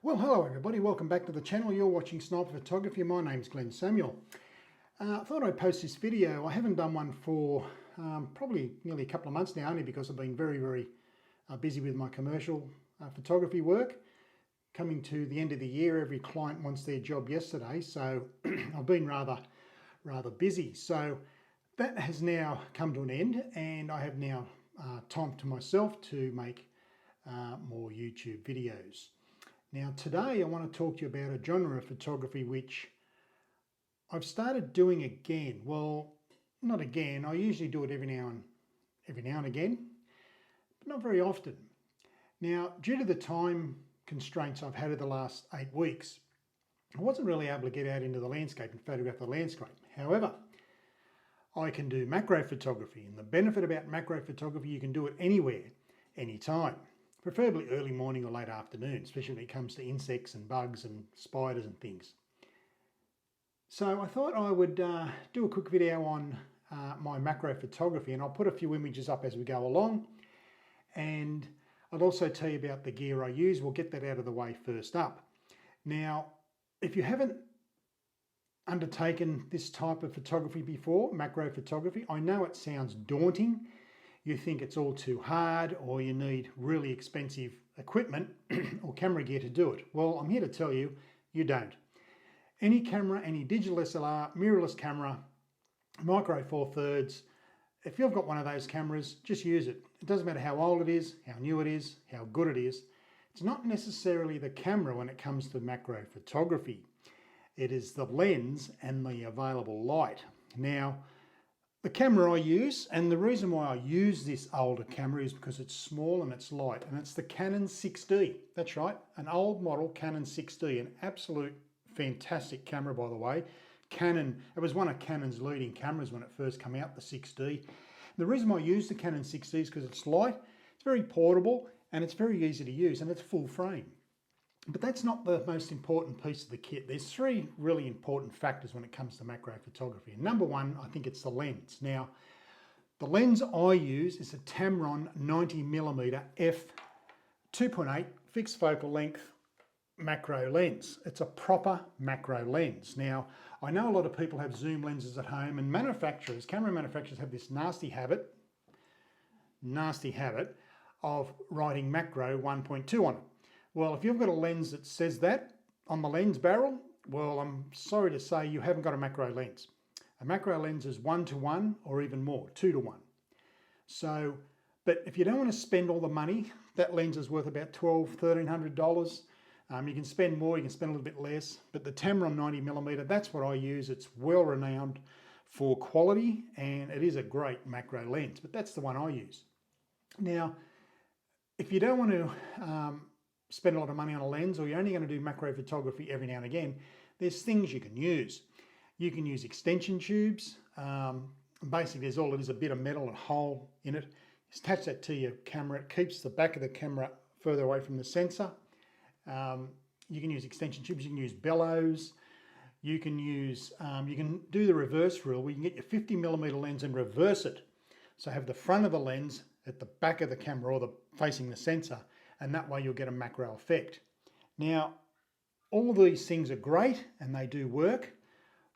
Well, hello everybody, welcome back to the channel. You're watching Sniper Photography. My name's Glenn Samuel. I thought I'd post this video. I haven't done one for probably nearly a couple of months now, only because I've been very busy with my commercial photography work. Coming to the end of the year, every client wants their job yesterday, so I've been rather busy. So that has now come to an end, and I have now time to myself to make more YouTube videos. Now today I want to talk to you about a genre of photography which I've started doing again. Well, not again, I usually do it every now and again, but not very often. Now, due to the time constraints I've had in the last 8 weeks, I wasn't really able to get out into the landscape and photograph the landscape. However, I can do macro photography, and the benefit about macro photography, you can do it anywhere, anytime. Preferably early morning or late afternoon, especially when it comes to insects and bugs and spiders and things. So I thought I would do a quick video on my macro photography, and I'll put a few images up as we go along, and I'll also tell you about the gear I use. We'll get that out of the way first up. Now, if you haven't undertaken this type of photography before, macro photography, I know it sounds daunting. You think it's all too hard, or you need really expensive equipment or camera gear to do it. Well, I'm here to tell you, you don't. Any camera, any digital SLR, mirrorless camera, micro four thirds, if you've got one of those cameras, just use it. It doesn't matter how old it is, how new it is, how good it is. It's not necessarily the camera when it comes to macro photography. It is the lens and the available light. Now, the camera I use, and the reason why I use this older camera is because it's small and it's light, and it's the Canon 6D. That's right, an old model Canon 6D, an absolute fantastic camera, by the way. Canon, it was one of Canon's leading cameras when it first came out, the 6D. The reason why I use the Canon 6D is because it's light, it's very portable, and it's very easy to use, and it's full frame. But that's not the most important piece of the kit. There's three really important factors when it comes to macro photography. And number one, I think it's the lens. Now, the lens I use is a Tamron 90mm f 2.8 fixed focal length macro lens. It's a proper macro lens. Now, I know a lot of people have zoom lenses at home, and camera manufacturers have this nasty habit of writing macro 1.2 on it. Well, if you've got a lens that says that on the lens barrel, well, I'm sorry to say you haven't got a macro lens. A macro lens is 1:1 or even more, 2:1. So, but if you don't want to spend all the money, that lens is worth about $1,200, $1,300. You can spend more, you can spend a little bit less, but the Tamron 90mm, that's what I use. It's well renowned for quality, and it is a great macro lens, but that's the one I use. Now, if you don't want to spend a lot of money on a lens, or you're only going to do macro photography every now and again, there's things you can use. You can use extension tubes. Basically, there's all it is, a bit of metal and a hole in it. You attach that to your camera. It keeps the back of the camera further away from the sensor. You can use extension tubes. You can use bellows. You can use, you can do the reverse rule where you can get your 50mm lens and reverse it. So have the front of the lens at the back of the camera, or facing the sensor, and that way you'll get a macro effect. Now, all of these things are great and they do work,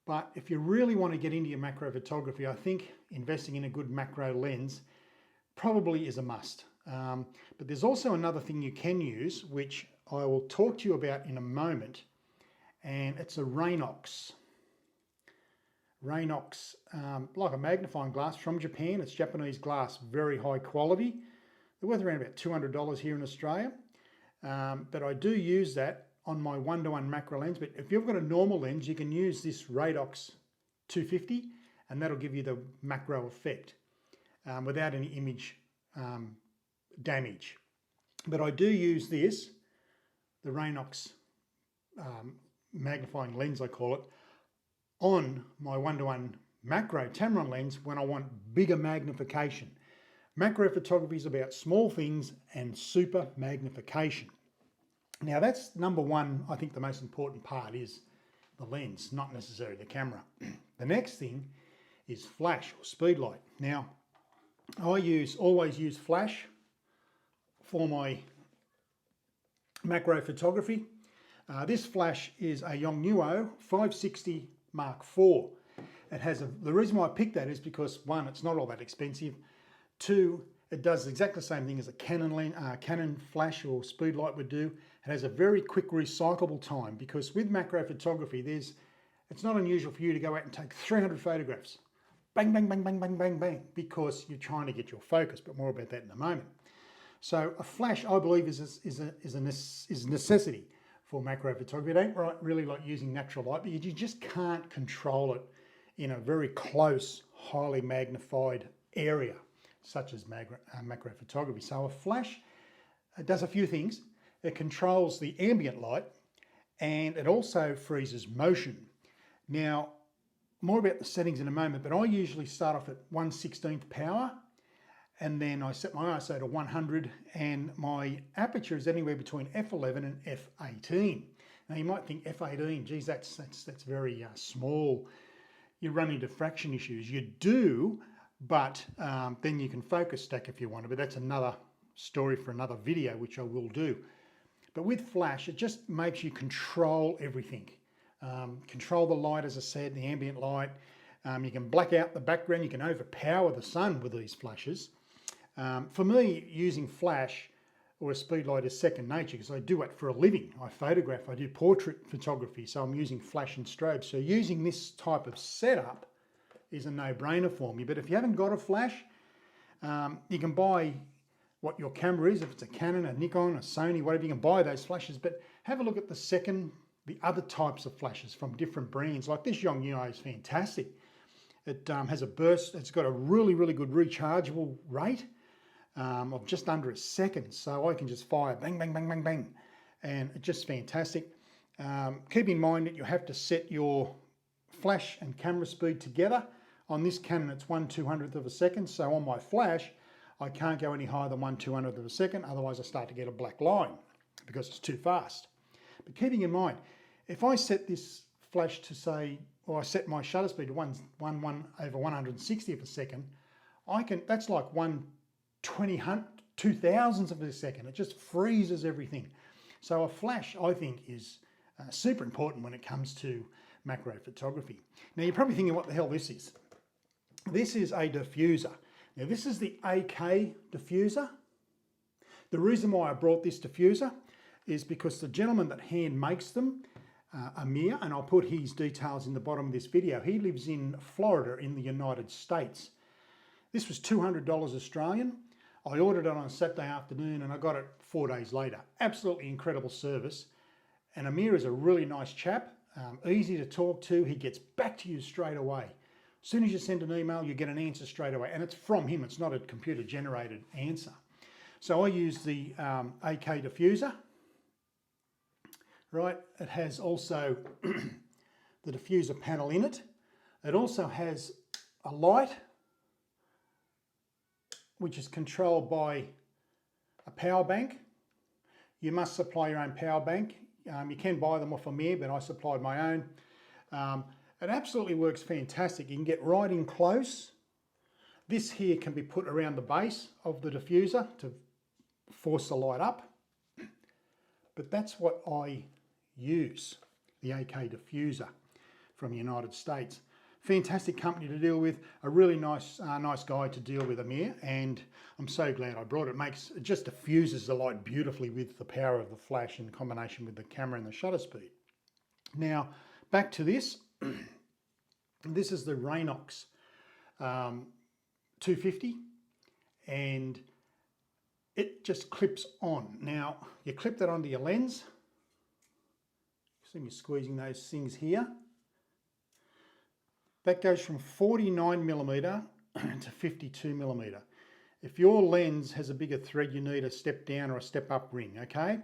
but if you really want to get into your macro photography, I think investing in a good macro lens probably is a must. But there's also another thing you can use, which I will talk to you about in a moment, and it's a Rainox. Rainox, like a magnifying glass from Japan. It's Japanese glass, very high quality. They're worth around about $200 here in Australia, but I do use that on my 1:1 macro lens. But if you've got a normal lens, you can use this Rainox 250, and that'll give you the macro effect without any image damage. But I do use this, the Rainox magnifying lens, I call it, on my 1:1 macro Tamron lens when I want bigger magnification. Macro photography is about small things and super magnification. Now that's number one. I think the most important part is the lens, not necessarily the camera. The next thing is flash or speed light. Now I always use flash for my macro photography. This flash is a Yongnuo 560 Mark IV. It has the reason why I picked that is because one, it's not all that expensive. Two, it does exactly the same thing as a Canon flash or speed light would do. It has a very quick recyclable time because with macro photography, it's not unusual for you to go out and take 300 photographs. Bang, bang, bang, bang, bang, bang, bang, because you're trying to get your focus, but more about that in a moment. So a flash, I believe, is a necessity for macro photography. It ain't really like using natural light, but you just can't control it in a very close, highly magnified area, such as macro photography. So a flash, it does a few things. It controls the ambient light and it also freezes motion. Now, more about the settings in a moment, but I usually start off at 1/16th power and then I set my ISO to 100 and my aperture is anywhere between f11 and f18. Now you might think f18, geez, that's very small. You run into diffraction issues. You do, but then you can focus stack if you want to, but that's another story for another video, which I will do. But with flash, it just makes you control everything. Control the light, as I said, the ambient light. You can black out the background. You can overpower the sun with these flashes. For me, using flash or a speed light is second nature because I do it for a living. I photograph, I do portrait photography, so I'm using flash and strobe. So using this type of setup is a no-brainer for me. But if you haven't got a flash, you can buy what your camera is. If it's a Canon, a Nikon, a Sony, whatever, you can buy those flashes. But have a look at the other types of flashes from different brands. Like this Yongnuo is fantastic. It has a burst. It's got a really, really good rechargeable rate of just under a second. So I can just fire bang, bang, bang, bang, bang. And it's just fantastic. Keep in mind that you have to set your flash and camera speed together. On this Canon, it's 1/200th of a second. So on my flash, I can't go any higher than 1/200th of a second. Otherwise, I start to get a black line because it's too fast. But keeping in mind, if I set this flash to say, or I set my shutter speed to 1/160th of a second, that's like 1/20,000th of a second. It just freezes everything. So a flash, I think, is super important when it comes to macro photography. Now you're probably thinking, what the hell this is? This is a diffuser. Now this is the AK diffuser. The reason why I brought this diffuser is because the gentleman that hand makes them, Amir, and I'll put his details in the bottom of this video, he lives in Florida in the United States. This was $200 Australian. I ordered it on a Saturday afternoon and I got it 4 days later. Absolutely incredible service. And Amir is a really nice chap, easy to talk to. He gets back to you straight away. As soon as you send an email, you get an answer straight away. And it's from him, it's not a computer generated answer. So I use the AK diffuser. Right, it has also the diffuser panel in it. It also has a light which is controlled by a power bank. You must supply your own power bank. You can buy them off Amir, but I supplied my own. It absolutely works fantastic. You can get right in close. This here can be put around the base of the diffuser to force the light up. But that's what I use, the AK diffuser from the United States. Fantastic company to deal with, a really nice guy to deal with, Amir, and I'm so glad I brought it. It just diffuses the light beautifully with the power of the flash in combination with the camera and the shutter speed. Now, back to this. This is the Raynox 250, and it just clips on. Now, you clip that onto your lens. See me squeezing those things here. That goes from 49mm to 52mm. If your lens has a bigger thread, you need a step down or a step up ring, okay?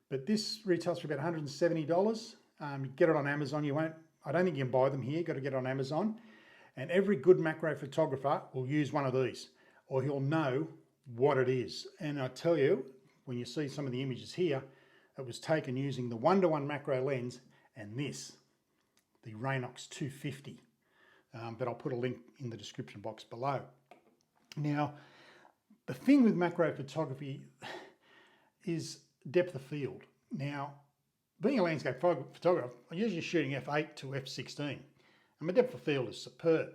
But this retails for about $170. You get it on Amazon. I don't think you can buy them here. You've got to get it on Amazon. And every good macro photographer will use one of these, or he'll know what it is. And I tell you, when you see some of the images here, it was taken using the 1:1 macro lens and this, the Raynox 250. But I'll put a link in the description box below. Now, the thing with macro photography is depth of field. Now, being a landscape photographer, I'm usually shooting f8 to f16, and my depth of field is superb.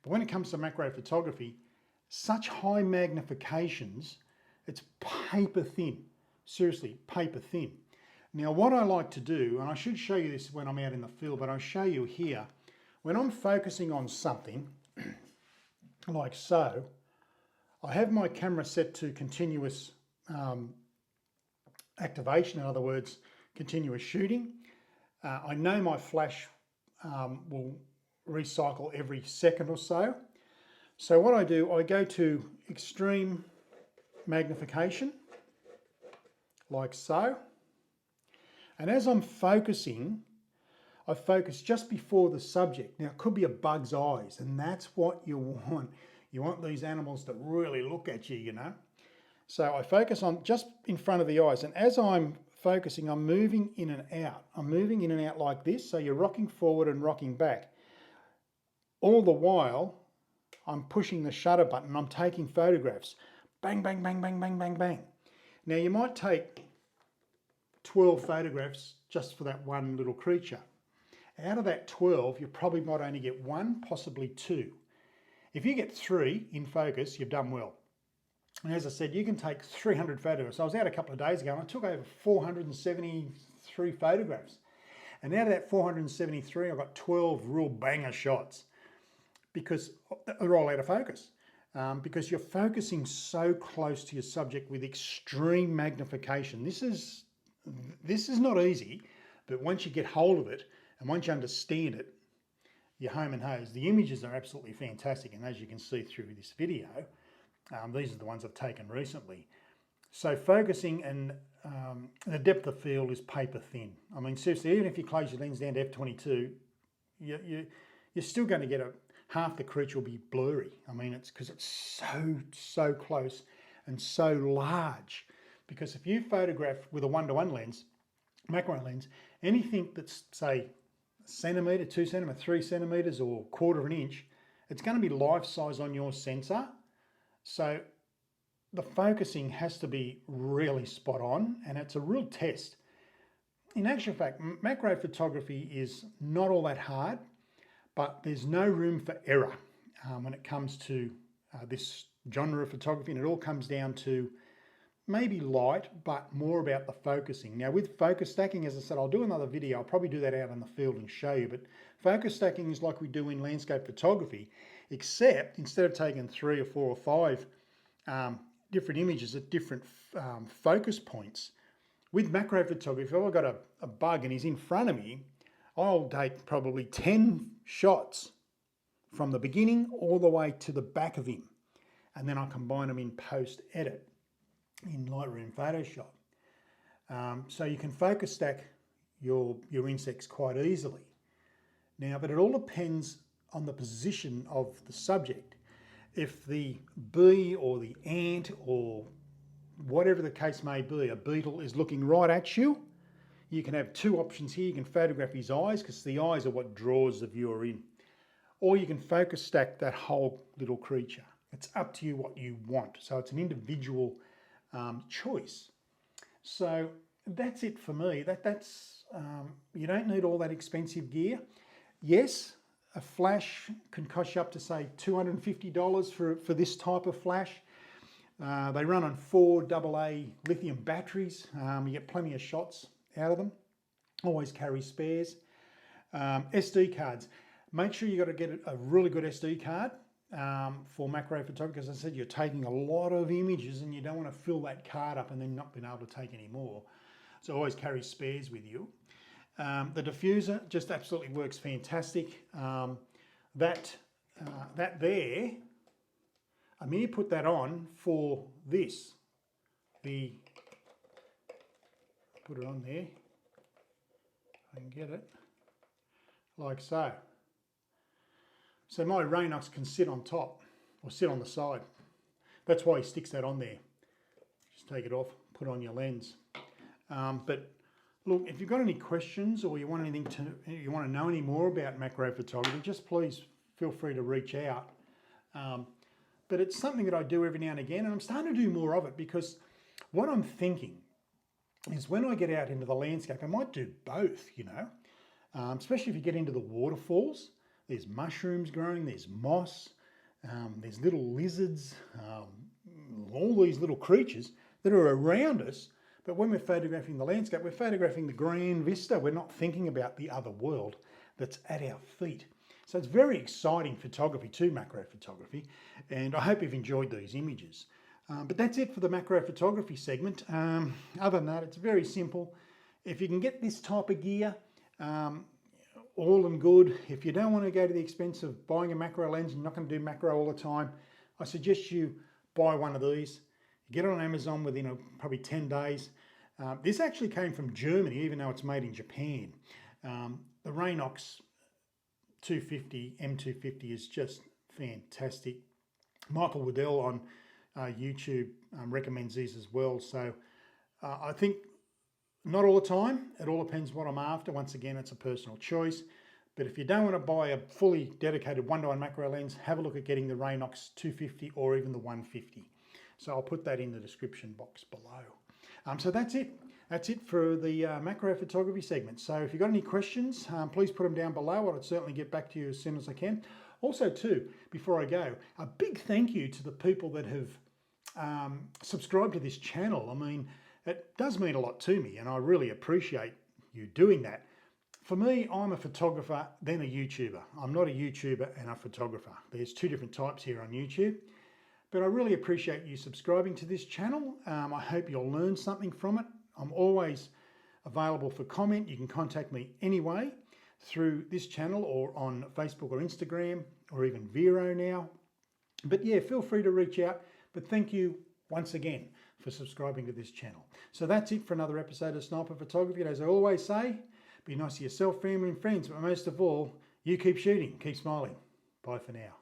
But when it comes to macro photography, such high magnifications, it's paper thin. Seriously, paper thin. Now what I like to do, and I should show you this when I'm out in the field, but I'll show you here, when I'm focusing on something, like so, I have my camera set to continuous activation, in other words, continuous shooting. I know my flash will recycle every second or so. So what I do, I go to extreme magnification, like so. And as I'm focusing, I focus just before the subject. Now it could be a bug's eyes, and that's what you want. You want these animals to really look at you, you know. So I focus on just in front of the eyes, and as I'm focusing, I'm moving in and out. I'm moving in and out like this, so you're rocking forward and rocking back. All the while, I'm pushing the shutter button, I'm taking photographs. Bang, bang, bang, bang, bang, bang, bang. Now you might take 12 photographs just for that one little creature. Out of that 12, you probably might only get one, possibly two. If you get 3 in focus, you've done well. And as I said, you can take 300 photographs. I was out a couple of days ago and I took over 473 photographs. And out of that 473, I got 12 real banger shots because they're all out of focus. Because you're focusing so close to your subject with extreme magnification. This is not easy, but once you get hold of it and once you understand it, you're home and hose. The images are absolutely fantastic, and as you can see through this video, these are the ones I've taken recently. So focusing and the depth of field is paper thin. I mean, seriously, even if you close your lens down to f22, you're still going to get half the creature will be blurry. I mean, it's because it's so close and so large. Because if you photograph with a 1:1 lens, macro lens, anything that's say a centimetre, 2 centimetres, 3 centimetres, or 1/4 of an inch, it's going to be life size on your sensor. So the focusing has to be really spot on, and it's a real test. In actual fact, macro photography is not all that hard, but there's no room for error when it comes to this genre of photography, and it all comes down to maybe light, but more about the focusing. Now with focus stacking, as I said, I'll do another video. I'll probably do that out in the field and show you, but focus stacking is like we do in landscape photography, except instead of taking 3 or 4 or 5 different images at different focus points, with macro photography, if I've got a bug and he's in front of me, I'll take probably 10 shots from the beginning all the way to the back of him, and then I'll combine them in post-edit in Lightroom Photoshop. So you can focus stack your insects quite easily. Now, but it all depends on the position of the subject. If the bee or the ant or whatever the case may be, a beetle is looking right at you, you can have 2 options here. You can photograph his eyes because the eyes are what draws the viewer in. Or you can focus stack that whole little creature. It's up to you what you want. So it's an individual choice. So that's it for me. That's you don't need all that expensive gear. Yes, a flash can cost you up to say $250 for this type of flash. They run on 4 AA lithium batteries. You get plenty of shots out of them. Always carry spares. SD cards. Make sure you got to get a really good SD card for macro photography. As I said, you're taking a lot of images and you don't want to fill that card up and then not being able to take any more. So always carry spares with you. The diffuser just absolutely works fantastic. That there, I mean, you put that on for this. Put it on there. I can get it like so. So my Rainox can sit on top or sit on the side. That's why he sticks that on there. Just take it off, put it on your lens. But look, if you've got any questions or you want you want to know any more about macro photography, just please feel free to reach out. But it's something that I do every now and again, and I'm starting to do more of it because what I'm thinking is when I get out into the landscape, I might do both, especially if you get into the waterfalls. There's mushrooms growing, there's moss, there's little lizards, all these little creatures that are around us. But when we're photographing the landscape, we're photographing the grand vista. We're not thinking about the other world that's at our feet. So it's very exciting photography too, macro photography. And I hope you've enjoyed these images. But that's it for the macro photography segment. Other than that, it's very simple. If you can get this type of gear, all and good. If you don't want to go to the expense of buying a macro lens, you're not going to do macro all the time, I suggest you buy one of these. Get it on Amazon within probably 10 days. This actually came from Germany, even though it's made in Japan. The Raynox 250, M250 is just fantastic. Michael Waddell on YouTube recommends these as well. So I think not all the time. It all depends what I'm after. Once again, it's a personal choice. But if you don't want to buy a fully dedicated 1:1 macro lens, have a look at getting the Raynox 250 or even the 150. So I'll put that in the description box below. So that's it. That's it for the macro photography segment. So if you've got any questions, please put them down below. I'll certainly get back to you as soon as I can. Also too, before I go, a big thank you to the people that have subscribed to this channel. I mean, it does mean a lot to me and I really appreciate you doing that. For me, I'm a photographer, then a YouTuber. I'm not a YouTuber and a photographer. There's two different types here on YouTube. But I really appreciate you subscribing to this channel. I hope you'll learn something from it. I'm always available for comment. You can contact me anyway through this channel or on Facebook or Instagram or even Vero now. But yeah, feel free to reach out. But thank you once again for subscribing to this channel. So that's it for another episode of Sniper Photography. And as I always say, be nice to yourself, family and friends. But most of all, you keep shooting, keep smiling. Bye for now.